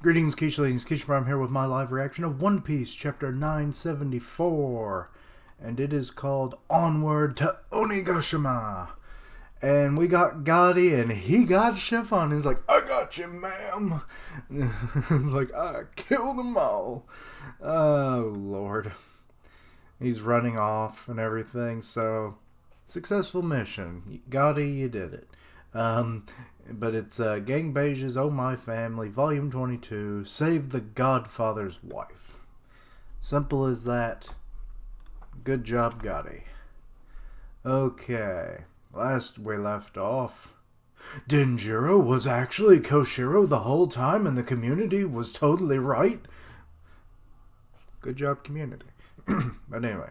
Greetings, Keishlings. Kishbar here with my live reaction of One Piece, chapter 974. And it is called Onward to Onigashima. And we got Gotti, and he got Chiffon. He's like, I got you, ma'am. It's like, I killed them all. Oh, Lord. He's running off and everything, so successful mission. Gotti, you did it. But it's Gang Beige's Oh My Family, Volume 22, Save the Godfather's Wife. Simple as that. Good job, Gotti. Okay, last we left off, Denjiro was actually Koshiro the whole time and the community was totally right. Good job, community. But anyway,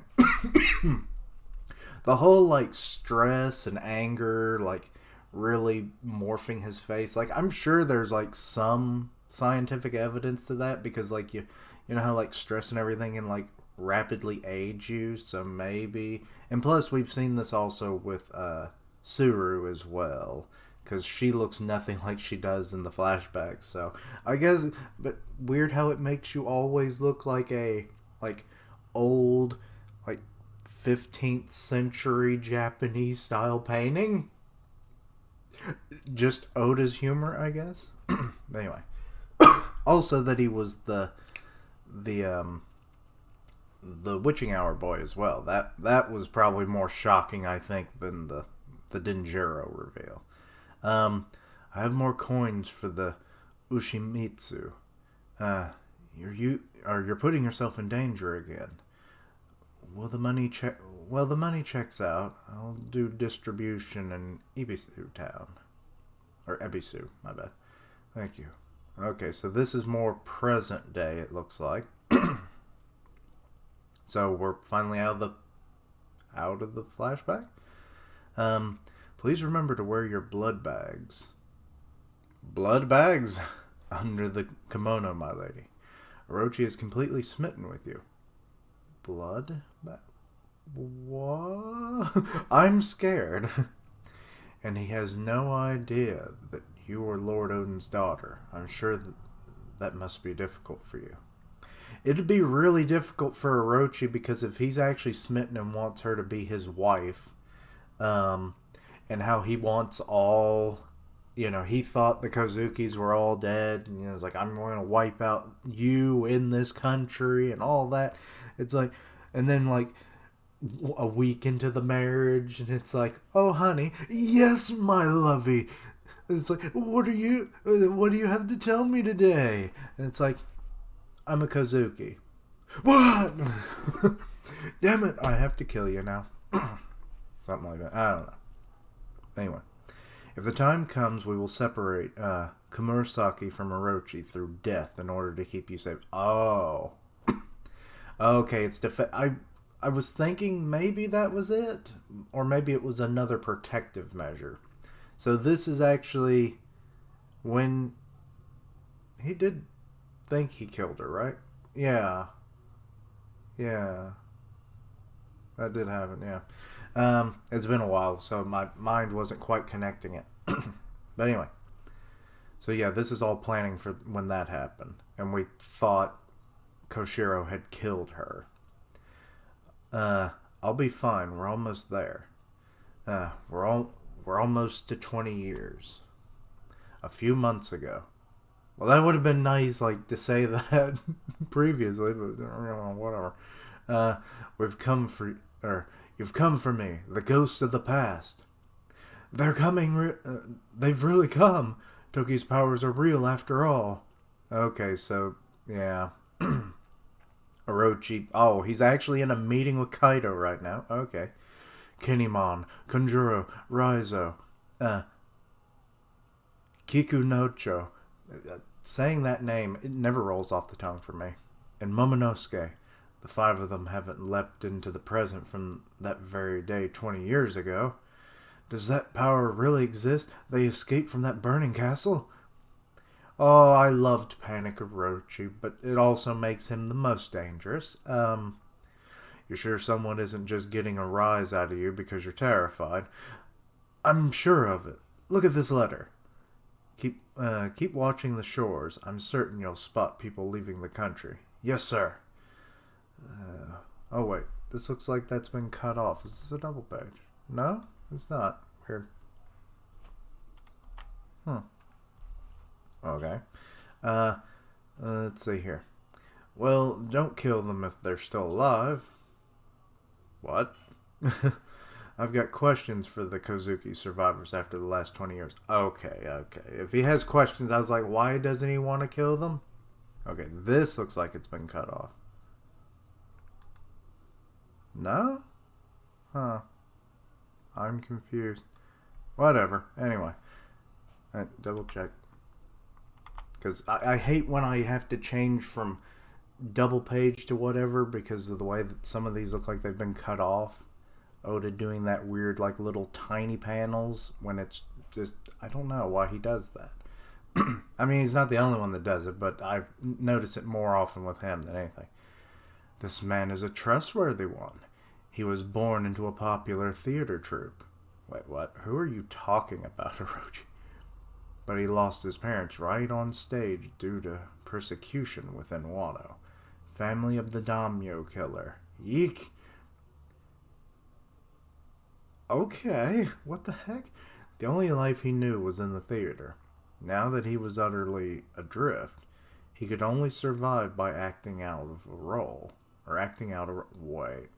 the whole, like, stress and anger, like, really morphing his face. Like, I'm sure there's, like, some scientific evidence to that because, like, you know how, like, stress and everything can, like, rapidly age you, so maybe. And plus, we've seen this also with Suru as well, because she looks nothing like she does in the flashbacks, so I guess. But weird how it makes you always look like a, like, old, like, 15th century Japanese style painting. Just Oda's humor, I guess. Anyway, also that he was the witching hour boy as well. That was probably more shocking, I think, than the Denjiro reveal. I have more coins for the Ushimitsu. You're putting yourself in danger again. Will the money check? Well, the money checks out. I'll do distribution in Ebisu town. Or Ebisu, my bad. Thank you. Okay, so this is more present day, it looks like. So we're finally out of the flashback. Please remember to wear your blood bags. Blood bags? Under the kimono, my lady. Orochi is completely smitten with you. Blood bags? What? I'm scared. And he has no idea that you are Lord Odin's daughter. I'm sure that must be difficult for you. It'd be really difficult for Orochi because if he's actually smitten and wants her to be his wife, and how he wants all, he thought the Kozukis were all dead, and it's like, I'm going to wipe out you in this country and all that. It's like, and then, like, a week into the marriage, and it's like, oh honey, yes my lovey. It's like, what do you have to tell me today? And it's like, I'm a Kozuki. What? Damn it, I have to kill you now. Something like that. I don't know. Anyway, if the time comes, we will separate Komurasaki from Orochi through death in order to keep you safe. Oh. Okay, it's I was thinking maybe that was it, or maybe it was another protective measure. So this is actually when he did think he killed her, right? Yeah. Yeah. That did happen, yeah. It's been a while, so my mind wasn't quite connecting it. But anyway. So yeah, this is all planning for when that happened. And we thought Koshiro had killed her. I'll be fine. We're almost there. We're almost to 20 years. A few months ago. Well, that would have been nice, like, to say that previously, but whatever. You've come for me, the ghosts of the past. They're coming. They've really come. Toki's powers are real after all. Okay, so yeah. Orochi. Oh, he's actually in a meeting with Kaido right now. Okay. Kinemon, Konjuro, Raizo, Kikunocho. Saying that name, it never rolls off the tongue for me. And Momonosuke. The five of them haven't leapt into the present from that very day 20 years ago. Does that power really exist? They escaped from that burning castle? Oh, I loved Panic Orochi, but it also makes him the most dangerous. You're sure someone isn't just getting a rise out of you because you're terrified? I'm sure of it. Look at this letter. Keep watching the shores. I'm certain you'll spot people leaving the country. Yes, sir. Oh, wait. This looks like that's been cut off. Is this a double page? No, it's not. Weird. Okay. Let's see here. Well, don't kill them if they're still alive. What? I've got questions for the Kozuki survivors after the last 20 years. Okay. If he has questions, I was like, why doesn't he want to kill them? Okay, this looks like it's been cut off. No? Huh. I'm confused. Whatever. Anyway. Double check. Because I hate when I have to change from double page to whatever because of the way that some of these look like they've been cut off. Oda doing that weird like little tiny panels when it's just, I don't know why he does that. I mean, he's not the only one that does it, but I've noticed it more often with him than anything. This man is a trustworthy one. He was born into a popular theater troupe. Wait, what? Who are you talking about, Orochi? But he lost his parents right on stage due to persecution within Wano. Family of the Daimyo killer. Yeek. Okay, what the heck? The only life he knew was in the theater. Now that he was utterly adrift, he could only survive by acting out of a role. Or acting out a... Wait.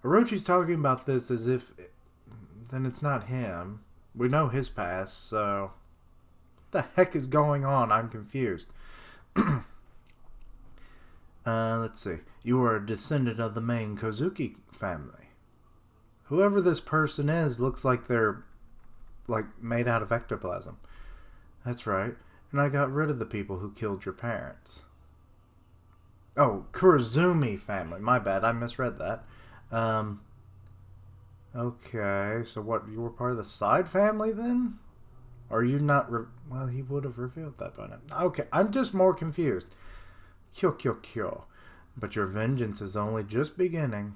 Orochi's talking about this as if... Then it's not him. We know his past, so... What the heck is going on? I'm confused. Let's see. You are a descendant of the main Kozuki family. Whoever this person is looks like they're made out of ectoplasm. That's right. And I got rid of the people who killed your parents. Oh, Kurozumi family. My bad. I misread that. Okay. So what? You were part of the side family then? Or are you not? Well, he would have revealed that by now. Okay. I'm just more confused. Kyo. But your vengeance is only just beginning.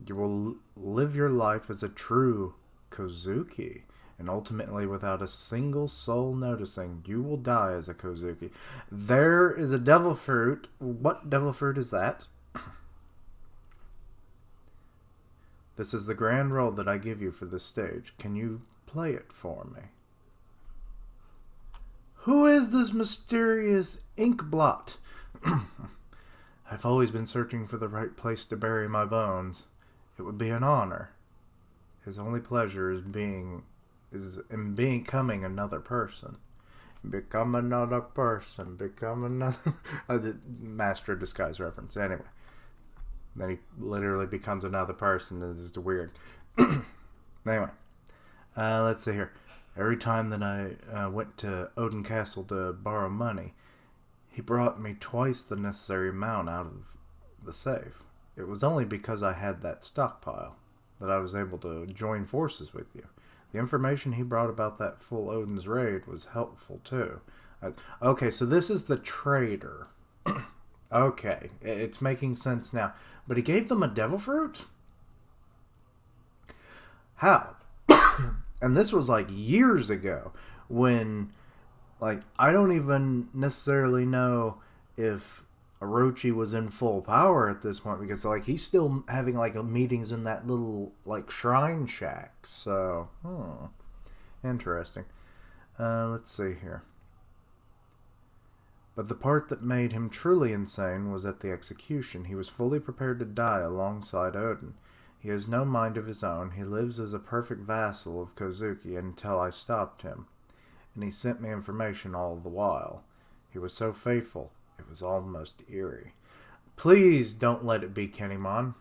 You will live your life as a true Kozuki, and ultimately, without a single soul noticing, you will die as a Kozuki. There is a devil fruit. What devil fruit is that? This is the grand role that I give you for this stage. Can you play it for me? Who is this mysterious ink blot? I've always been searching for the right place to bury my bones. It would be an honor. His only pleasure is in becoming another person. Become another person. Become another... Master of Disguise reference. Anyway. Then he literally becomes another person. This is weird. Anyway. Let's see here. Every time that I went to Odin Castle to borrow money, he brought me twice the necessary amount out of the safe. It was only because I had that stockpile that I was able to join forces with you. The information he brought about that full Odin's raid was helpful too. Okay, so this is the traitor. Okay, it's making sense now. But he gave them a devil fruit? How? And this was like years ago when, like, I don't even necessarily know if Orochi was in full power at this point because, like, he's still having, like, meetings in that little, like, shrine shack. So, interesting. Let's see here. But the part that made him truly insane was at the execution. He was fully prepared to die alongside Odin. He has no mind of his own. He lives as a perfect vassal of Kozuki until I stopped him. And he sent me information all the while. He was so faithful, it was almost eerie. Please don't let it be Kinemon.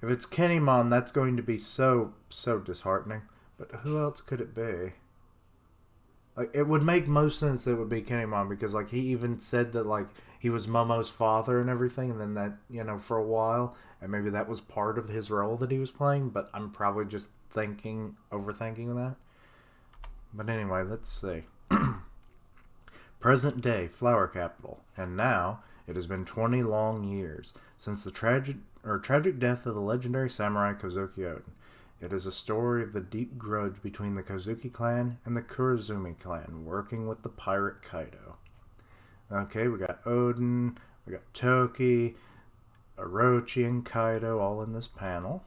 If it's Kinemon, that's going to be so disheartening. But who else could it be? Like, it would make most sense that it would be Kinemon because, like, he even said that, like, he was Momo's father and everything, and then that, you know, for a while, and maybe that was part of his role that he was playing, but I'm probably just overthinking that. But anyway, let's see. Present day, Flower Capital, and now it has been 20 long years since the tragic death of the legendary samurai Kozuki Oden. It is a story of the deep grudge between the Kozuki clan and the Kurazumi clan, working with the pirate Kaido. Okay, we got Oden, we got Toki, Orochi, and Kaido all in this panel.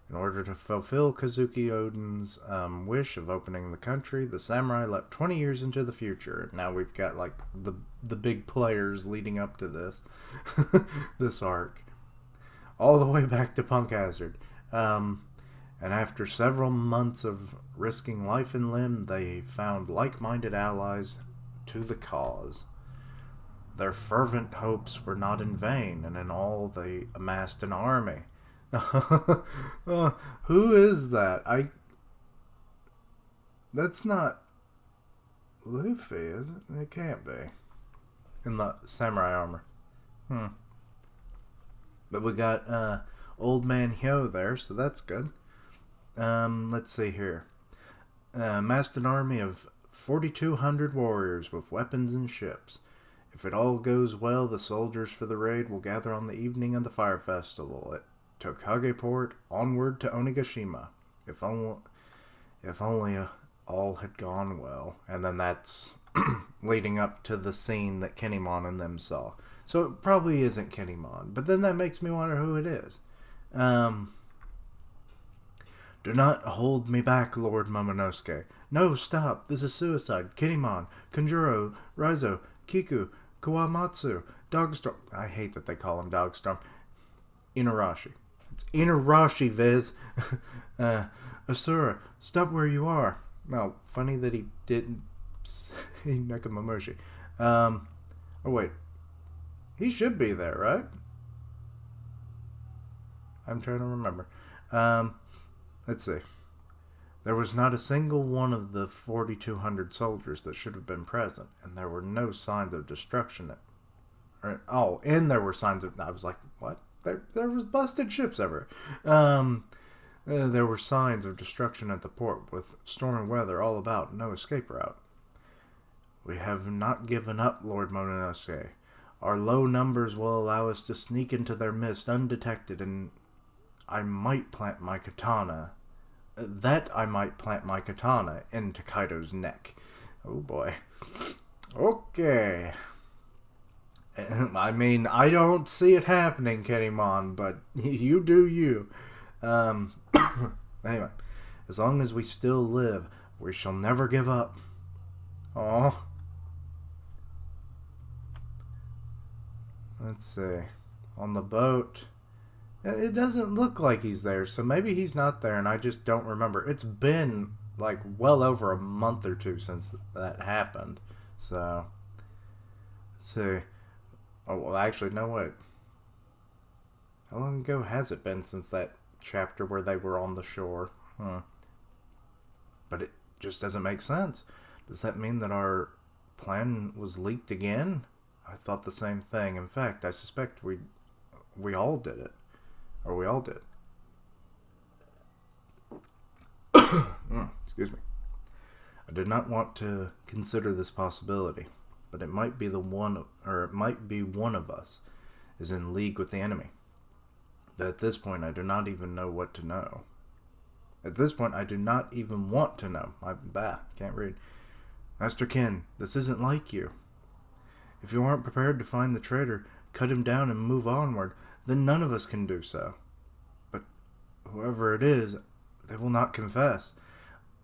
In order to fulfill Kozuki Oden's wish of opening the country, the samurai leapt 20 years into the future. Now we've got like the big players leading up to this this arc, all the way back to Punk Hazard. And after several months of risking life and limb, they found like-minded allies to the cause. Their fervent hopes were not in vain, and in all they amassed an army. Who is that? That's not Luffy, is it? It can't be. In the samurai armor. But we got Old Man Hyo there, so that's good. Let's see here. Amassed an army of 4,200 warriors with weapons and ships. If it all goes well, the soldiers for the raid will gather on the evening of the fire festival at Tokage Port, onward to Onigashima. If only all had gone well. And then that's leading up to the scene that Kinemon and them saw. So it probably isn't Kinemon. But then that makes me wonder who it is. Do not hold me back, Lord Momonosuke. No, stop. This is suicide. Kinemon, Kanjuro, Raizo, Kiku, Kawamatsu, Dogstorm. I hate that they call him Dogstorm. Inarashi. It's Inarashi, Viz. Asura, stop where you are. Well, funny that he didn't say Nekomamushi. Oh, wait. He should be there, right? I'm trying to remember. Let's see. There was not a single one of the 4,200 soldiers that should have been present, and there were no signs of destruction. And there were signs of... I was like, what? There was busted ships everywhere. There were signs of destruction at the port, with stormy weather all about, no escape route. We have not given up, Lord Momonosuke. Our low numbers will allow us to sneak into their midst undetected, and I might plant my katana into Kaido's neck. Oh boy. Okay. I mean, I don't see it happening, Kinemon, but you do you. Anyway, as long as we still live, we shall never give up. Aww. Let's see. On the boat... It doesn't look like he's there, so maybe he's not there and I just don't remember. It's been like well over a month or two since that happened. So, let's see. Oh, well, actually, no, wait. How long ago has it been since that chapter where they were on the shore? But it just doesn't make sense. Does that mean that our plan was leaked again? I thought the same thing. In fact, I suspect we all did it. Or we all did. Excuse me. I did not want to consider this possibility, but it might be one of us is in league with the enemy. But at this point, I do not even know what to know. At this point, I do not even want to know. Can't read. Master Ken, this isn't like you. If you aren't prepared to find the traitor, cut him down and move onward, then none of us can do so. But whoever it is, they will not confess.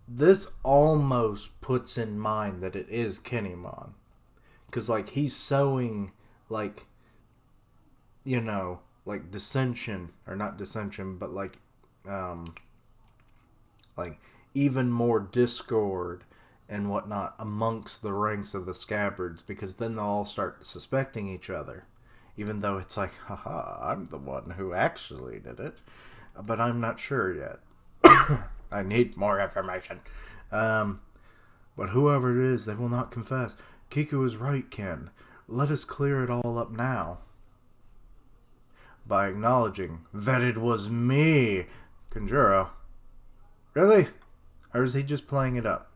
This almost puts in mind that it is Kinemon. Because, like, he's sowing, like, you know, like dissension, or not dissension, but like even more discord and whatnot amongst the ranks of the Sabbards, because then they'll all start suspecting each other. Even though it's like, haha, I'm the one who actually did it. But I'm not sure yet. I need more information. But whoever it is, they will not confess. Kiku is right, Ken. Let us clear it all up now. By acknowledging that it was me. Kanjuro. Really? Or is he just playing it up?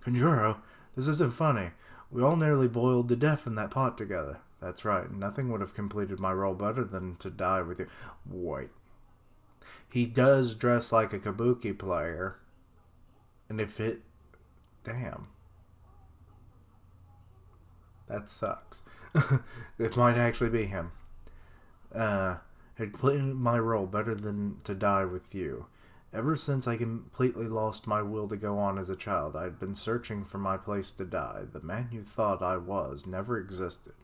Kanjuro, this isn't funny. We all nearly boiled to death in that pot together. That's right. Nothing would have completed my role better than to die with you. Wait. He does dress like a kabuki player. And if it... Damn. That sucks. It might actually be him. Had completed my role better than to die with you. Ever since I completely lost my will to go on as a child, I had been searching for my place to die. The man you thought I was never existed.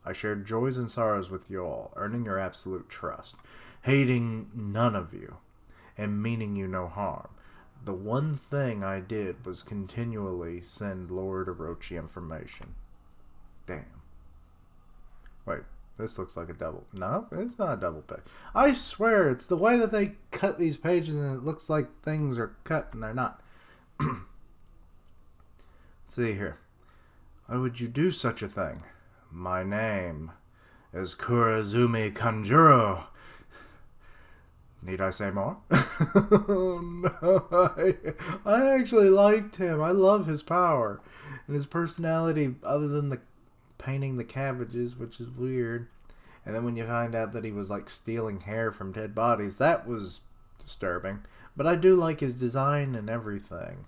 I shared joys and sorrows with you all, earning your absolute trust, hating none of you, and meaning you no harm. The one thing I did was continually send Lord Orochi information. Damn. Wait, this looks like a double. No, it's not a double page. I swear, it's the way that they cut these pages and it looks like things are cut and they're not. Let's see here. Why would you do such a thing? My name is Kurazumi Kanjuro. Need I say more? No, I actually liked him. I love his power. And his personality, other than the painting the cabbages, which is weird. And then when you find out that he was like stealing hair from dead bodies, that was disturbing. But I do like his design and everything.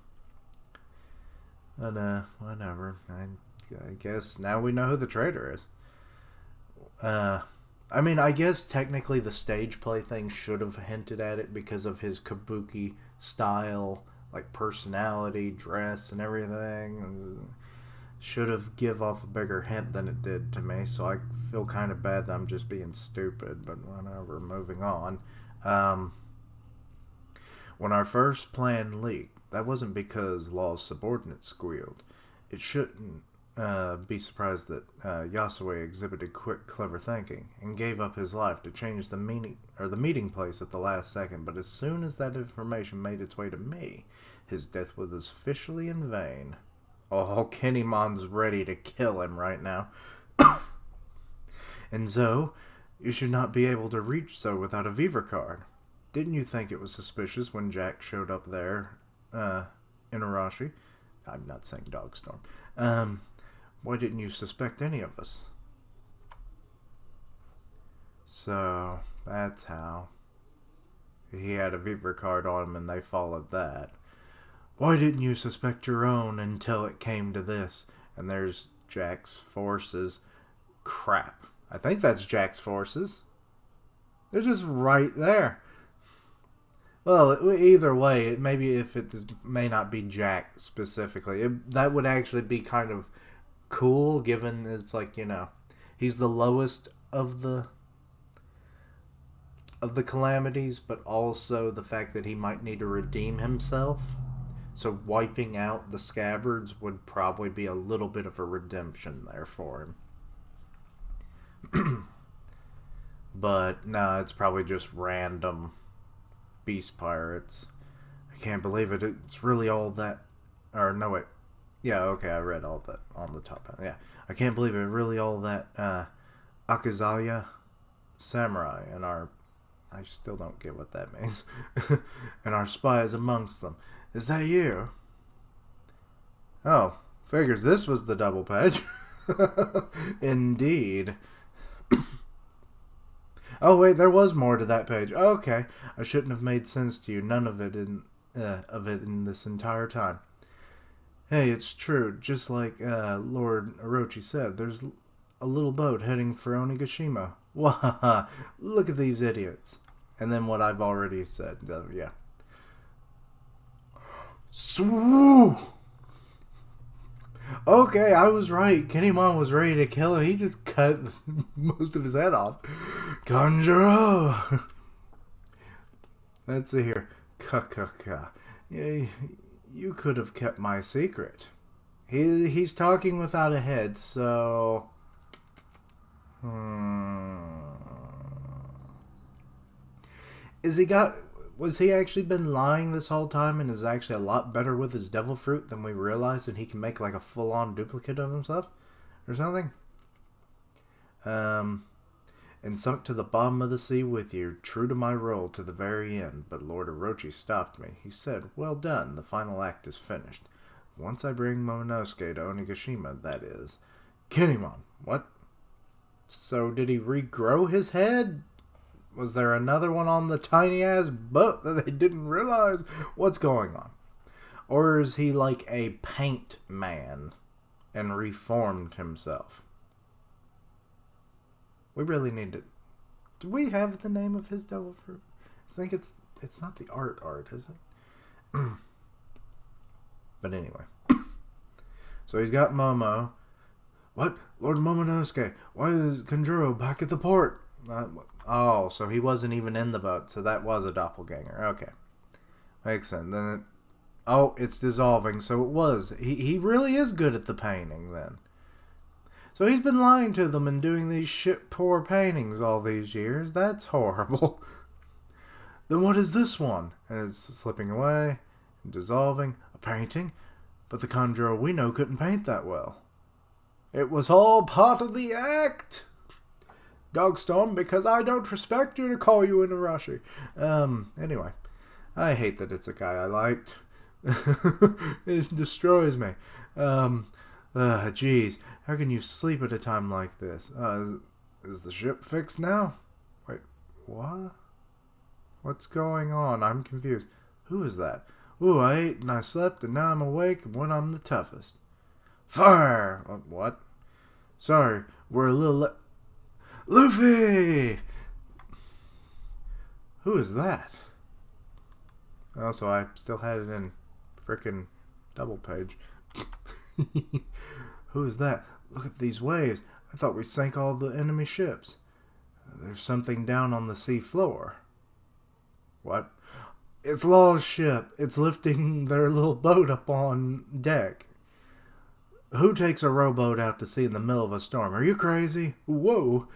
But whatever. I guess now we know who the traitor is. I mean, I guess technically the stage play thing should have hinted at it because of his kabuki style, like personality, dress, and everything. Should have give off a bigger hint than it did to me, so I feel kind of bad that I'm just being stupid, but whatever, moving on. When our first plan leaked, that wasn't because Law's subordinates squealed. It shouldn't be surprised that Yasue exhibited quick, clever thinking and gave up his life to change the meeting place at the last second. But as soon as that information made its way to me, his death was officially in vain. Oh, Kinemon's ready to kill him right now. And Zoe, you should not be able to reach Zoe without a Viver card. Didn't you think it was suspicious when Jack showed up there in Arashi? I'm not saying Dogstorm. Why didn't you suspect any of us? So, that's how. He had a Viver card on him and they followed that. Why didn't you suspect your own until it came to this? And there's Jack's forces. Crap. I think that's Jack's forces. They're just right there. Well, either way, maybe if it may not be Jack specifically, that would actually be kind of cool, given it's like, you know, he's the lowest of the calamities, but also the fact that he might need to redeem himself. So wiping out the Sabbards would probably be a little bit of a redemption there for him. But no, it's probably just random beast pirates. I can't believe it. It's really all that. Or no, wait. Yeah, okay, I read all that on the top. Yeah, I can't believe it. Really all that Akazaya samurai and our... I still don't get what that means. And our spies amongst them. Is that you? Oh, figures this was the double page. Indeed. Oh wait, there was more to that page. Oh, okay, I shouldn't have made sense to you. None of it in this entire time. Hey, it's true. Just like Lord Orochi said, there's a little boat heading for Onigashima. Wah! Look at these idiots. And then what I've already said. Yeah. Swoo! Okay, I was right. Kinemon was ready to kill him. He just cut most of his head off. Kanjuro! Let's see here. Ka. Yeah, you could have kept my secret. He's talking without a head, so... Was he actually been lying this whole time and is actually a lot better with his devil fruit than we realized, and he can make like a full-on duplicate of himself or something? And sunk to the bottom of the sea with you, true to my role to the very end. But Lord Orochi stopped me. He said, well done, the final act is finished. Once I bring Momonosuke to Onigashima, that is. Kinemon, what? So did he regrow his head? Was there another one on the tiny ass butt that they didn't realize? What's going on? Or is he like a paint man and reformed himself? We really need to... Do we have the name of his devil fruit? I think it's not the art, is it? But anyway. So he's got Momo. What? Lord Momonosuke, why is Kanjuro back at the port? Oh, so he wasn't even in the boat, so that was a doppelganger. Okay. Makes sense. Then it's dissolving, so it was. He really is good at the painting, then. So he's been lying to them and doing these shit poor paintings all these years. That's horrible. Then what is this one? And it's slipping away, dissolving. A painting? But the Kanjuro we know couldn't paint that well. It was all part of the act. Dogstorm, because I don't respect you to call you Inarashi. Anyway. I hate that it's a guy I liked. It destroys me. Jeez. How can you sleep at a time like this? Is the ship fixed now? Wait, what? What's going on? I'm confused. Who is that? Ooh, I ate and I slept and now I'm awake and when I'm the toughest. Fire! What? Sorry, we're a little... Luffy! Who is that? Also, I still had it in frickin' double page. Who is that? Look at these waves. I thought we sank all the enemy ships. There's something down on the sea floor. What? It's Law's ship. It's lifting their little boat up on deck. Who takes a rowboat out to sea in the middle of a storm? Are you crazy? Whoa.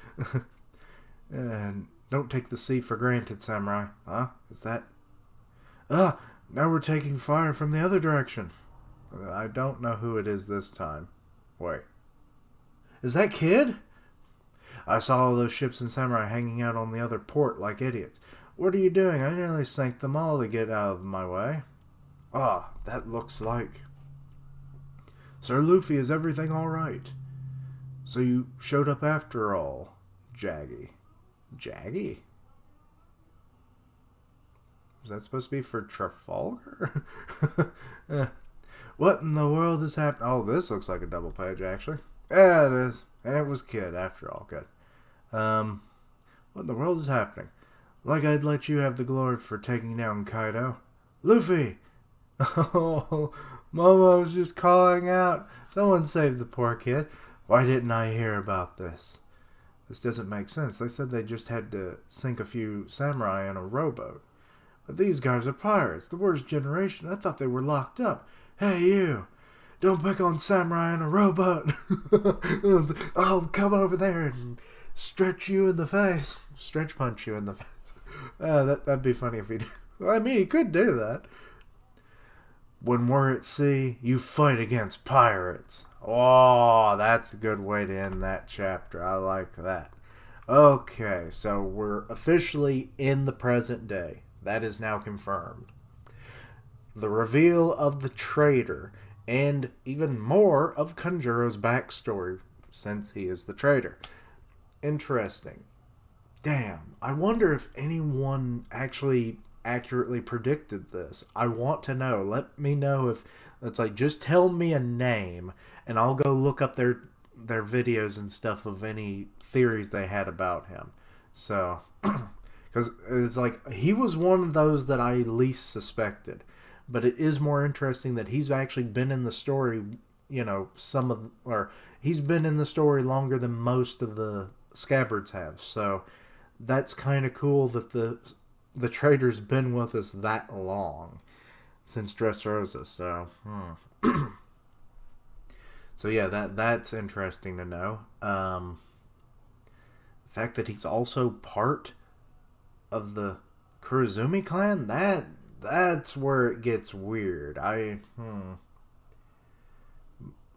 And don't take the sea for granted, Samurai. Huh? Is that... now we're taking fire from the other direction. I don't know who it is this time. Wait. Is that Kid? I saw all those ships and samurai hanging out on the other port like idiots. What are you doing? I nearly sank them all to get out of my way. That looks like... Sir Luffy, is everything alright? So you showed up after all, Jaggy. Jaggy? Was that supposed to be for Trafalgar? What in the world is happening? Oh, this looks like a double page, actually. Yeah, it is. And it was Kid, after all. Good. What in the world is happening? Like I'd let you have the glory for taking down Kaido. Luffy! Oh, Momo's just calling out. Someone save the poor kid. Why didn't I hear about this? This doesn't make sense. They said they just had to sink a few samurai in a rowboat. But these guys are pirates. The worst generation. I thought they were locked up. Hey, you. Don't pick on samurai in a rowboat. I'll come over there and stretch you in the face. Stretch punch you in the face. That'd be funny if he did. I mean, he could do that. When we're at sea, you fight against pirates. Oh, that's a good way to end that chapter. I like that. Okay, so we're officially in the present day. That is now confirmed. The reveal of the traitor, and even more of Kanjuro's backstory, since he is the traitor. Interesting. Damn, I wonder if anyone actually accurately predicted this. I want to know. Let me know if it's like, just tell me a name and I'll go look up their videos and stuff of any theories they had about him. So, because it's like, he was one of those that I least suspected. But it is more interesting that he's actually been in the story, he's been in the story longer than most of the Sabbards have. So that's kind of cool that the traitor's been with us that long, since Dressrosa. So, so yeah, that's interesting to know. The fact that he's also part of the Kurozumi clan, that's where it gets weird.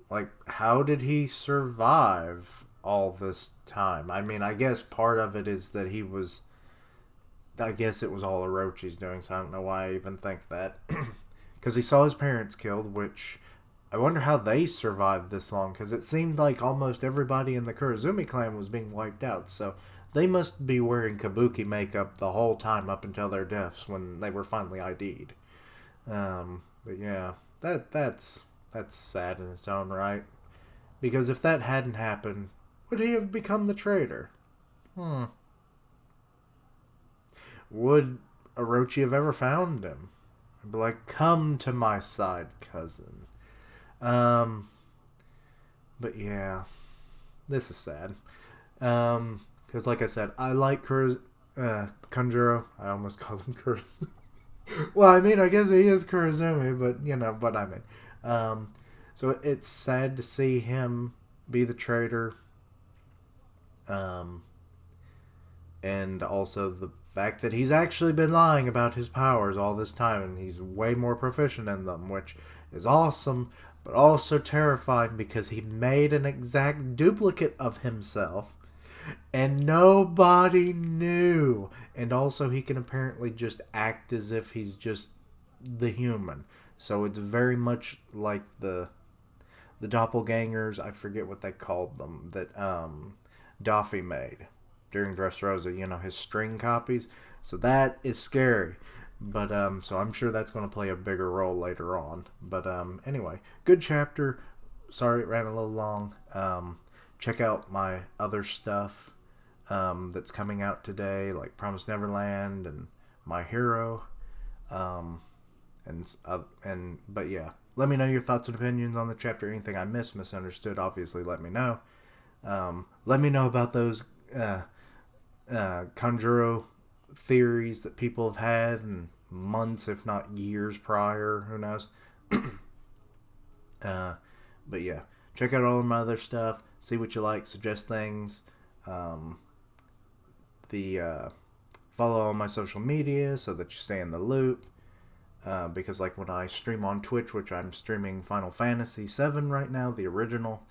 Like, how did he survive all this time? I mean, I guess part of it is that I guess it was all Orochi's doing, so I don't know why I even think that. Because he saw his parents killed, which I wonder how they survived this long, because it seemed like almost everybody in the Kurazumi clan was being wiped out, so they must be wearing kabuki makeup the whole time up until their deaths when they were finally ID'd. But yeah, that's sad in its own right. Because if that hadn't happened, would he have become the traitor? Would Orochi have ever found him? I'd be like, come to my side, cousin. But yeah, this is sad. Because like I said, I like Kanjuro. I almost called him Kurazumi. Well, I mean, I guess he is Kurazumi, but you know what I mean. So it's sad to see him be the traitor. And also the fact that he's actually been lying about his powers all this time, and he's way more proficient in them, which is awesome, but also terrifying because he made an exact duplicate of himself, and nobody knew. And also he can apparently just act as if he's just the human. So it's very much like the doppelgangers, I forget what they called them, that Daffy made during Dressrosa, you know, his string copies. So that is scary. But so I'm sure that's going to play a bigger role later on. But anyway, good chapter. Sorry it ran a little long. Check out my other stuff that's coming out today, like Promised Neverland and My Hero. But yeah, let me know your thoughts and opinions on the chapter. Anything I misunderstood, obviously let me know. Let me know about those Kanjuro theories that people have had in months, if not years prior. Who knows? But yeah, check out all of my other stuff. See what you like. Suggest things. Follow all my social media so that you stay in the loop. Because like when I stream on Twitch, which I'm streaming Final Fantasy VII right now, the original.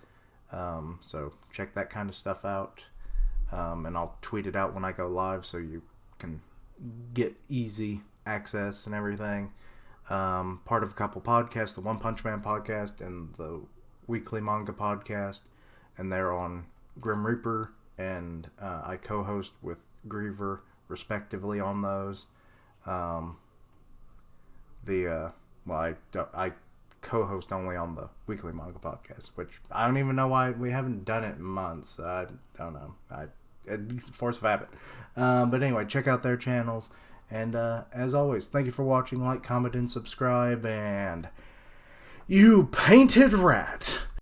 So check that kind of stuff out. And I'll tweet it out when I go live so you can get easy access and everything. Part of a couple podcasts, the One Punch Man podcast and the Weekly Manga podcast. And they're on Grim Reaper, and I co-host with Griever respectively on those. I co-host only on the Weekly Manga podcast, which I don't even know why we haven't done it in months. I don't know. Force of habit. But anyway, check out their channels. And as always, thank you for watching. Like, comment, and subscribe. And you painted rat.